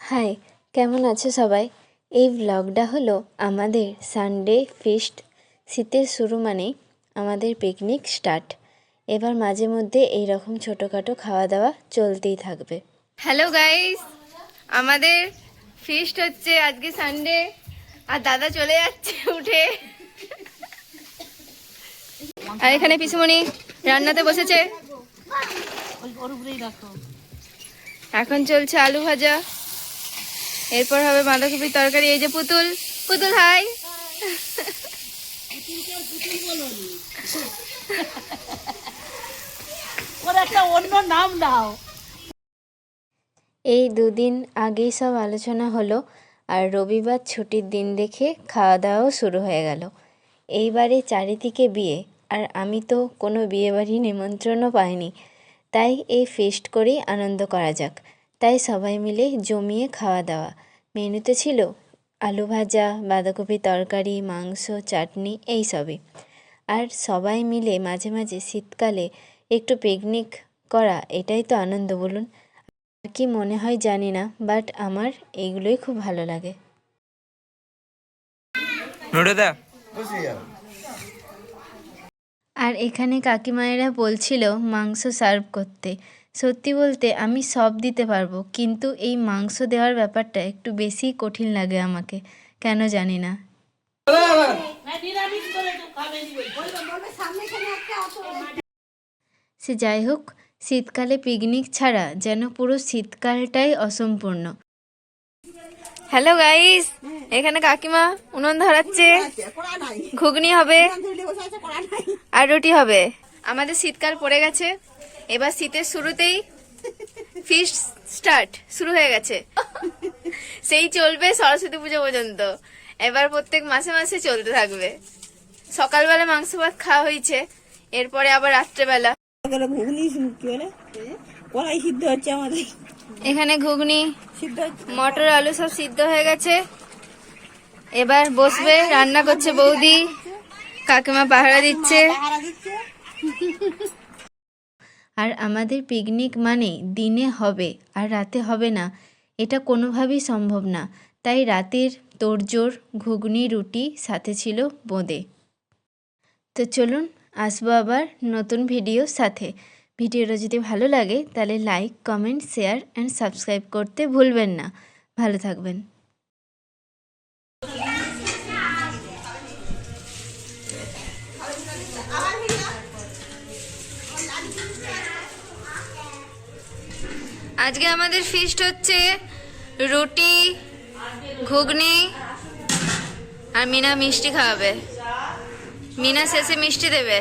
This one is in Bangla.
হাই, কেমন আছো সবাই? এই ব্লগটা হলো আমাদের সানডে ফিস্ট। শীতের শুরু মানেই আমাদের পিকনিক স্টার্ট। এবার মাঝে মধ্যে এইরকম ছোটোখাটো খাওয়া দাওয়া চলতেই থাকবে। হ্যালো গাইস, আমাদের ফিস্ট হচ্ছে আজকে সানডে। আর দাদা চলে যাচ্ছে উঠে। আর এখানে পিসুমণি রান্নাতে বসেছে। এখন চলছে আলু ভাজা, এরপর হবে বাঁধাকপির তরকারি। এই যে পুতুল, পুতুল হাই। ওর একটা অন্য নাম দাও। এই দুদিন আগেই সব আলোচনা হলো, আর রবিবার ছুটির দিন দেখে খাওয়া দাওয়াও শুরু হয়ে গেল। এইবারে চারিদিকে বিয়ে, আর আমি তো কোনো বিয়েবাড়ি নিমন্ত্রণও পাইনি। তাই এই ফিস্ট করেই আনন্দ করা যাক। তাই সবাই মিলে জমিয়ে খাওয়া দাওয়া। মেনুতে ছিল আলু ভাজা, বাঁধাকপি তরকারি, মাংস, চাটনি, এই সবই। আর সবাই মিলে মাঝে মাঝে শীতকালে একটু পিকনিক করা, এটাই তো আনন্দ বলুন। আর কি মনে হয় জানি না, বাট আমার এইগুলোই খুব ভালো লাগে। আর এখানে কাকিমায়েরা বলছিল মাংস সার্ভ করতে। সত্যি বলতে আমি সব দিতে পারবো, কিন্তু এই মাংস দেওয়ার ব্যাপারটা একটু বেশি কঠিন লাগে আমাকে, কেন জানি না। সে যাই হোক, শীতকালে পিকনিক ছাড়া যেন পুরো শীতকালটাই অসম্পূর্ণ। হ্যালো গাইস, এখানে কাকিমা উনুন ধরাচ্ছে। ঘুগনি হবে আর রুটি হবে। আমাদের শীতকাল পড়ে গেছে, এবার শীতের শুরুতেই ফিস্ট স্টার্ট শুরু হয়ে গেছে। সেই চলবে সরস্বতী পুজো পর্যন্ত। এবার প্রত্যেক মাসে মাসে চলতে থাকবে। সকালবেলা মাংস ভাত খাওয়া হয়েছে, এরপরে আবার রাত্রেবেলা কড়াই সিদ্ধ হচ্ছে আমাদের। এখানে ঘুগনি, মটর, আলু সব সিদ্ধ হয়ে গেছে। এবার বসবে, রান্না করছে বৌদি, কাকিমা পাহারা দিচ্ছে। আর আমাদের পিকনিক মানে দিনে হবে আর রাতে হবে না, এটা কোনোভাবেই সম্ভব না। তাই রাতের তোড়জোড়, ঘুগনি, রুটি, সাথে ছিল বোঁদে। তো চলুন, আসবো আবার নতুন ভিডিওর সাথে। ভিডিওটা যদি ভালো লাগে তাহলে like, comment, share and subscribe করতে ভুলবেন না। ভালো থাকবেন। আজকে আমাদের ফিস্ট হচ্ছে রুটি, ঘুগনি, আর মিনা মিষ্টি খাওয়াবে। মিনা শেষে মিষ্টি দেবে।